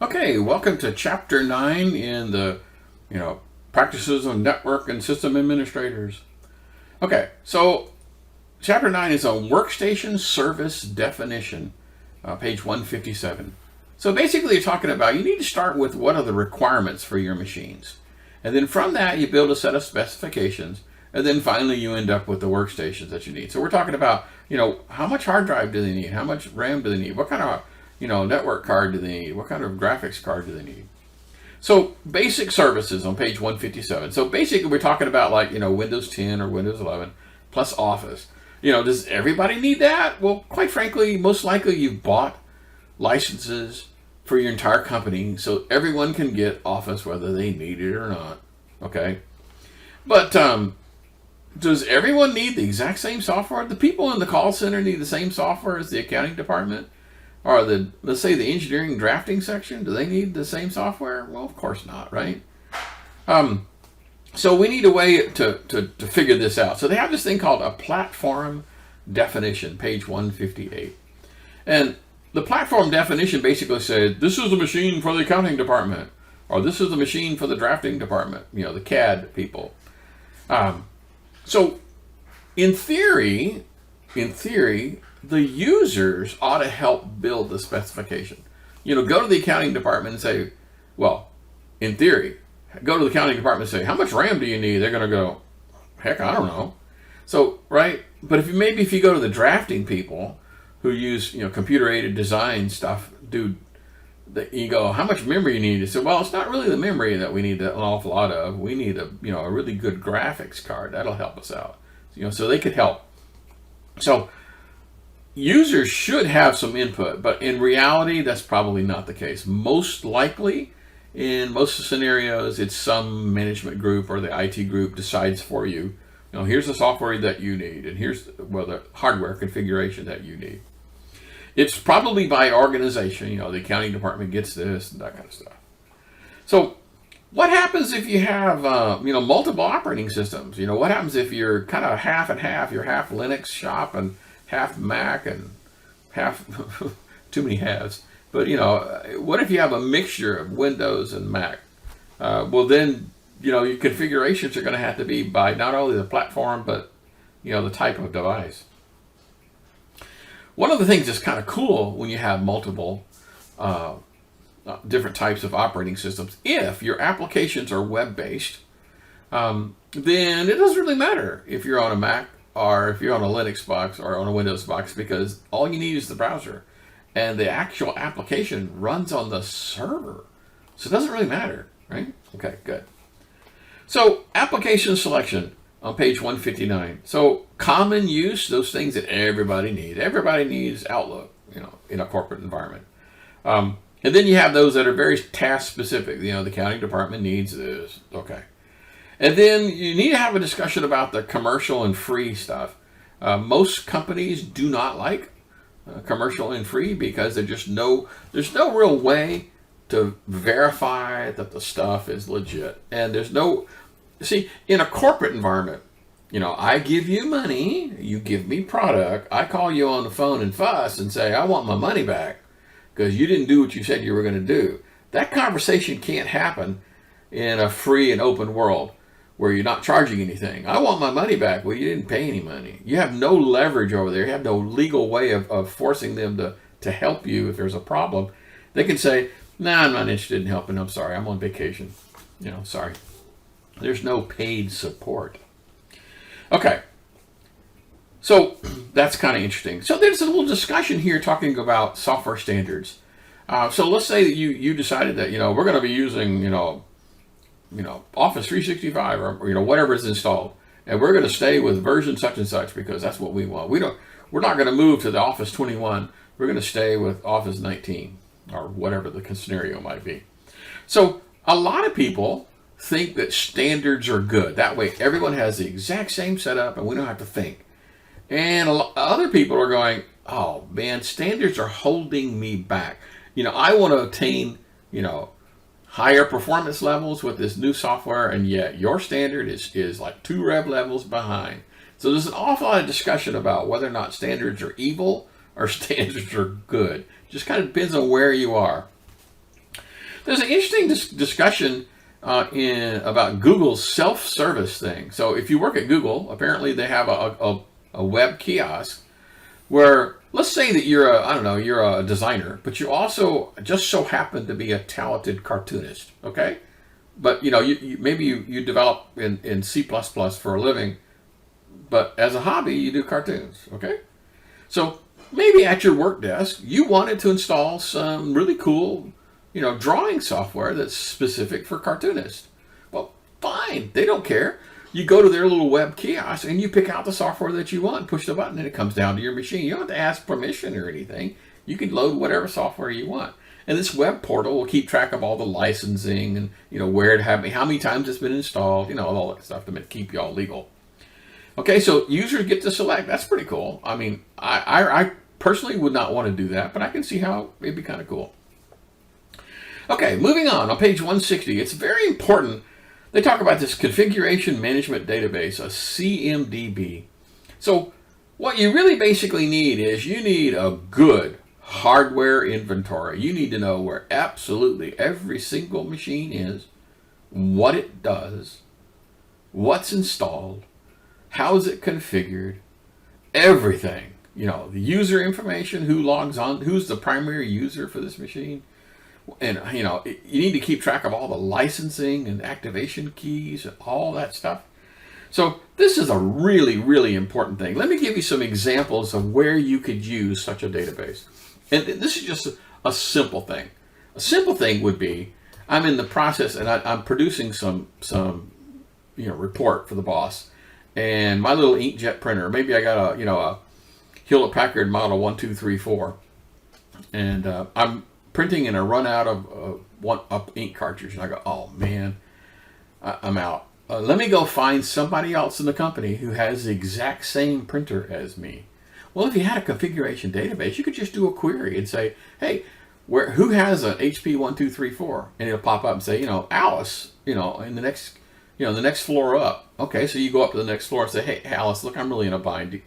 Okay, welcome to Chapter 9 in the, Practices on Network and System Administrators. Okay, so Chapter 9 is on Workstation Service Definition, page 157. So basically you're talking about you need to start with what are the requirements for your machines. And then from that you build a set of specifications, and then finally you end up with the workstations that you need. So we're talking about, how much hard drive do they need? How much RAM do they need? What kind of network card do they need? What kind of graphics card do they need? So basic services on page 157. So basically we're talking about like, Windows 10 or Windows 11 plus Office. Does everybody need that? Well, quite frankly, most likely you've bought licenses for your entire company so everyone can get Office whether they need it or not. Okay. But does everyone need the exact same software? The people in the call center need the same software as the accounting department? Or let's say the engineering drafting section, do they need the same software? Well, of course not, right? So we need a way to figure this out. So they have this thing called a platform definition, page 158. And the platform definition basically said, this is the machine for the accounting department, or this is the machine for the drafting department, the CAD people. So in theory, the users ought to help build the specification. Go to the accounting department and say, well, in theory, go to the accounting department and say, how much RAM do you need? They're going to go, heck, I don't know. So, right? But if you go to the drafting people who use, computer-aided design stuff, you go, how much memory you need? You say, well, it's not really the memory that we need an awful lot of. We need a really good graphics card. That'll help us out. So they could help. So users should have some input, but in reality, that's probably not the case. Most likely, in most scenarios, it's some management group or the IT group decides for you, here's the software that you need, and here's the hardware configuration that you need. It's probably by organization, the accounting department gets this and that kind of stuff. So what happens if you have, multiple operating systems? What happens if you're kind of half and half, you're half Linux shop and half Mac and half, too many halves. But, what if you have a mixture of Windows and Mac? Well, then, your configurations are going to have to be by not only the platform, but, the type of device. One of the things that's kind of cool when you have multiple different types of operating systems, if your applications are web-based, then it doesn't really matter if you're on a Mac or if you're on a Linux box or on a Windows box, because all you need is the browser and the actual application runs on the server. So it doesn't really matter, right? Okay, good. So application selection on page 159. So common use, those things that everybody needs. Everybody needs Outlook, in a corporate environment. And then you have those that are very task specific. The accounting department needs this. Okay. And then you need to have a discussion about the commercial and free stuff. Most companies do not like commercial and free because there's no real way to verify that the stuff is legit. And in a corporate environment, I give you money, you give me product, I call you on the phone and fuss and say, I want my money back because you didn't do what you said you were going to do. That conversation can't happen in a free and open world where you're not charging anything. I want my money back. Well, you didn't pay any money. You have no leverage over there. You have no legal way of forcing them to help you if there's a problem. They can say, nah, I'm not interested in helping. I'm sorry. I'm on vacation. Sorry. There's no paid support. Okay. So that's kind of interesting. So there's a little discussion here talking about software standards. So let's say that you decided that, we're going to be using, Office 365 or whatever is installed, and we're going to stay with version such and such because that's what we want. We're not going to move to the Office 21. We're going to stay with Office 19 or whatever the scenario might be. So a lot of people think that standards are good. That way everyone has the exact same setup and we don't have to think. And other people are going, oh man, standards are holding me back. I want to attain, higher performance levels with this new software, and yet your standard is like 2 rev levels behind. So there's an awful lot of discussion about whether or not standards are evil or standards are good. Just kind of depends on where you are. There's an interesting discussion about Google's self-service thing. So if you work at Google, apparently they have a web kiosk where, let's say that you're you're a designer, but you also just so happen to be a talented cartoonist, okay? But maybe you develop in C++ for a living, but as a hobby you do cartoons, okay? So maybe at your work desk you wanted to install some really cool, drawing software that's specific for cartoonists. Well, fine, they don't care. You go to their little web kiosk and you pick out the software that you want, push the button, and it comes down to your machine. You don't have to ask permission or anything. You can load whatever software you want. And this web portal will keep track of all the licensing and, where it happened, how many times it's been installed, all that stuff to keep you all legal. Okay, so users get to select. That's pretty cool. I mean, I personally would not want to do that, but I can see how it'd be kind of cool. Okay, moving on page 160, it's very important. They talk about this configuration management database, a CMDB. So what you really basically need is you need a good hardware inventory. You need to know where absolutely every single machine is, what it does, what's installed, how is it configured, everything. The user information, who logs on, who's the primary user for this machine. And, you need to keep track of all the licensing and activation keys and all that stuff. So this is a really, really important thing. Let me give you some examples of where you could use such a database. And this is just a simple thing. A simple thing would be, I'm in the process and I'm producing some report for the boss. And my little inkjet printer, maybe I got a Hewlett-Packard model 1234. And I'm printing and I run out of ink cartridge. And I go, oh man, I'm out. Let me go find somebody else in the company who has the exact same printer as me. Well, if you had a configuration database, you could just do a query and say, hey, who has an HP 1234? And it'll pop up and say, Alice, in the next floor up. Okay, so you go up to the next floor and say, hey, Alice, look, I'm really in a bind.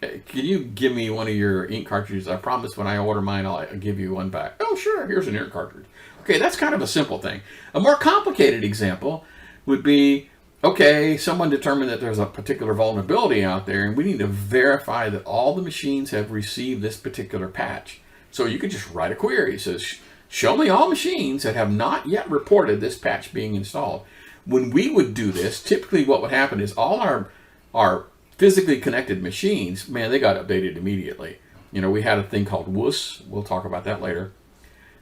Can you give me one of your ink cartridges? I promise when I order mine, I'll give you one back. Oh, sure, here's an ink cartridge. Okay, that's kind of a simple thing. A more complicated example would be, okay, someone determined that there's a particular vulnerability out there, and we need to verify that all the machines have received this particular patch. So you could just write a query. It says, show me all machines that have not yet reported this patch being installed. When we would do this, typically what would happen is all our physically connected machines, man, they got updated immediately. We had a thing called WUS, we'll talk about that later,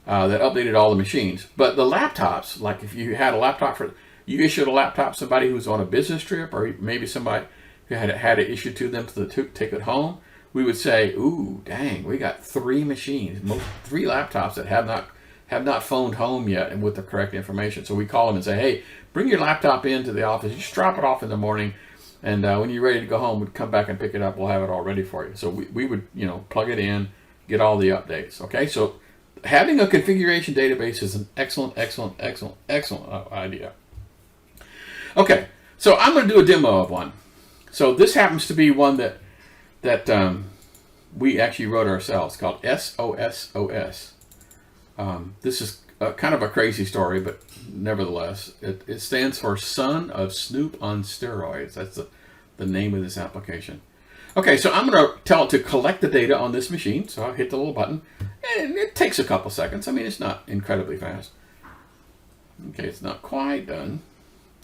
that updated all the machines. But the laptops, like if you had a laptop you issued a laptop to somebody who's on a business trip, or maybe somebody who had it issued to them to take it home, we would say, ooh, dang, we got 3 machines, 3 laptops that have not phoned home yet and with the correct information. So we call them and say, hey, bring your laptop into the office, just drop it off in the morning, and when you're ready to go home, we'd come back and pick it up. We'll have it all ready for you. So we would, plug it in, get all the updates. Okay, so having a configuration database is an excellent idea. Okay, so I'm going to do a demo of one. So this happens to be one that we actually wrote ourselves, called SOSOS. This is kind of a crazy story, but nevertheless, it stands for Son of Snoop on Steroids. That's the name of this application. Okay, so I'm going to tell it to collect the data on this machine. So I'll hit the little button, and it takes a couple seconds. I mean, it's not incredibly fast. Okay, it's not quite done.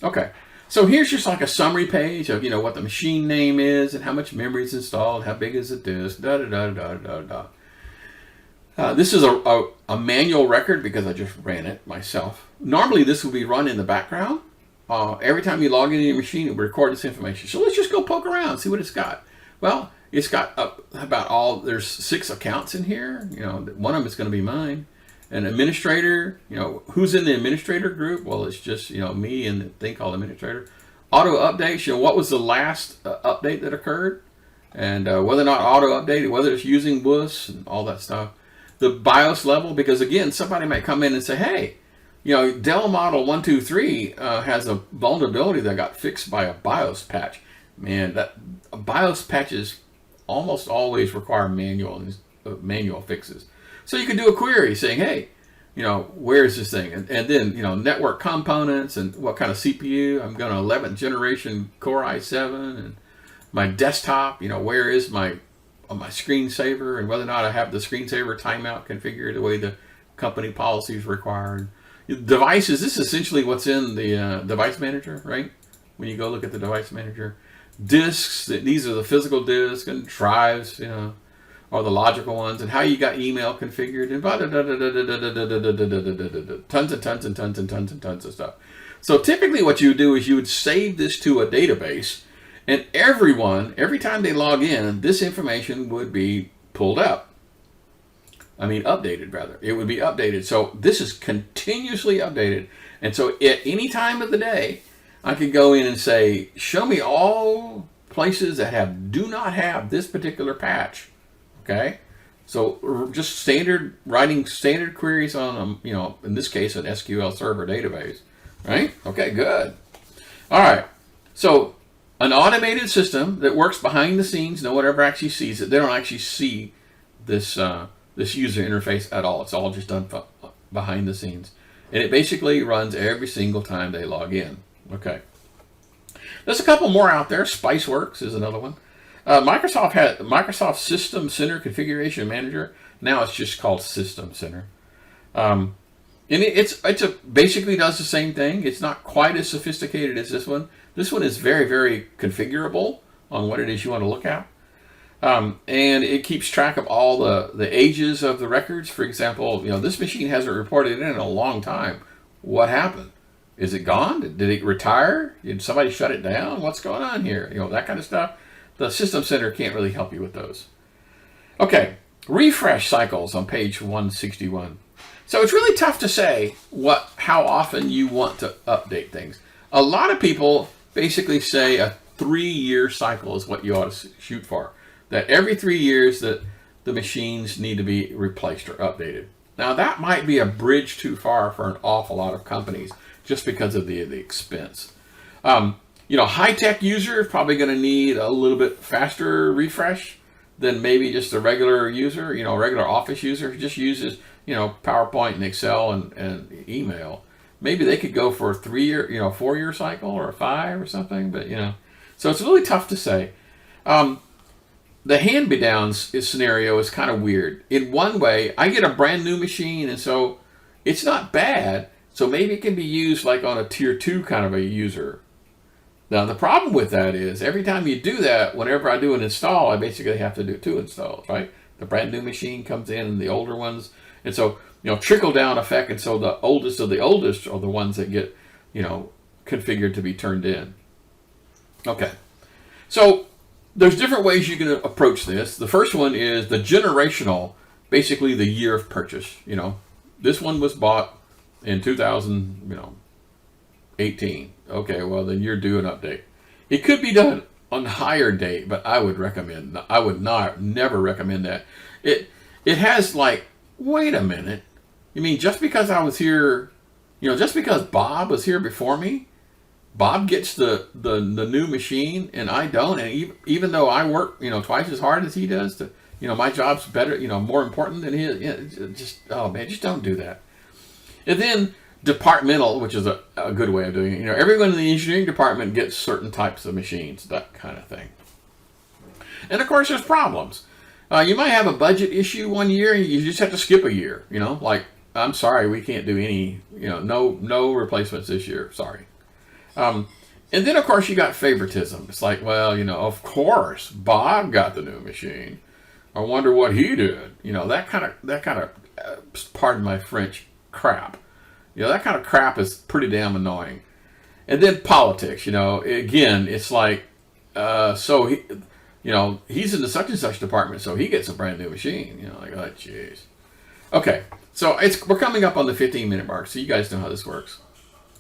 Okay, so here's just like a summary page of, what the machine name is and how much memory is installed, how big is the disk, this is a manual record because I just ran it myself. Normally this would be run in the background. Every time you log into your machine, it will record this information. So let's just go poke around, see what it's got. Well, it's got there's 6 accounts in here. One of them is going to be mine. An administrator, who's in the administrator group? Well, it's just, me and the thing called administrator. Auto updates, what was the last update that occurred? And whether or not auto updated, whether it's using WUS and all that stuff. The BIOS level, because again, somebody might come in and say, hey, Dell model 123 has a vulnerability that got fixed by a BIOS patch. Man, BIOS patches almost always require manual fixes. So you could do a query saying, hey, where is this thing? And then, network components and what kind of CPU. I'm going to 11th generation Core i7 and my desktop, where is my screensaver and whether or not I have the screensaver timeout configured the way the company policies required. Devices, this is essentially what's in the device manager, right? When you go look at the device manager. Disks, these are the physical disks, and drives, are the logical ones, and how you got email configured, and tons and tons and tons and tons and tons of stuff. So typically what you would do is you would save this to a database, and every time they log in, this information would be pulled up. Updated rather. It would be updated. So this is continuously updated. And so at any time of the day, I could go in and say, show me all places that do not have this particular patch. Okay? So just writing standard queries on, in this case, an SQL Server database. Right? Okay, good. All right. So an automated system that works behind the scenes, no one ever actually sees it. They don't actually see this user interface at all. It's all just done behind the scenes. And it basically runs every single time they log in. Okay. There's a couple more out there. Spiceworks is another one. Microsoft System Center Configuration Manager. Now it's just called System Center. And it's basically does the same thing. It's not quite as sophisticated as this one. This one is very, very configurable on what it is you want to look at. And it keeps track of all the ages of the records. For example, this machine hasn't reported in a long time. What happened? Is it gone? Did it retire? Did somebody shut it down? What's going on here? That kind of stuff. The System Center can't really help you with those. Okay, refresh cycles on page 161. So it's really tough to say how often you want to update things. A lot of people basically say a 3-year cycle is what you ought to shoot for. That every 3 years that the machines need to be replaced or updated. Now that might be a bridge too far for an awful lot of companies just because of the expense. High-tech user is probably going to need a little bit faster refresh than maybe just a regular user, regular office user who just uses, PowerPoint and Excel and email. Maybe they could go for a 3-year, 4-year cycle or a 5 or something, but, so it's really tough to say. The hand-me-downs scenario is kind of weird. In one way, I get a brand new machine, and so it's not bad, so maybe it can be used like on a tier 2 kind of a user. Now, the problem with that is every time you do that, whenever I do an install, I basically have to do 2 installs, right? The brand new machine comes in and the older ones. And so, trickle down effect. And so the oldest of the oldest are the ones that get, configured to be turned in. Okay. So there's different ways you can approach this. The first one is the generational, basically the year of purchase. This one was bought in 2018. Okay, well then you're due an update. It could be done on higher date, but I would never recommend that. It has like, wait a minute. You mean just because I was here, just because Bob was here before me, Bob gets the new machine and I don't, and even though I work twice as hard as he does, my job's better, more important than his. Just don't do that. And then departmental, which is a good way of doing it. Everyone in the engineering department gets certain types of machines, that kind of thing. And of course, there's problems. You might have a budget issue one year, and you just have to skip a year. Like, I'm sorry, we can't do any, no replacements this year. Sorry. And then, of course, you got favoritism. It's like, well, of course, Bob got the new machine. I wonder what he did. That kind of, pardon my French, crap. That kind of crap is pretty damn annoying. And then politics, again, it's like, so he, he's in the such and such department, so he gets a brand new machine. Like, oh, jeez. Okay, so we're coming up on the 15-minute mark, so you guys know how this works.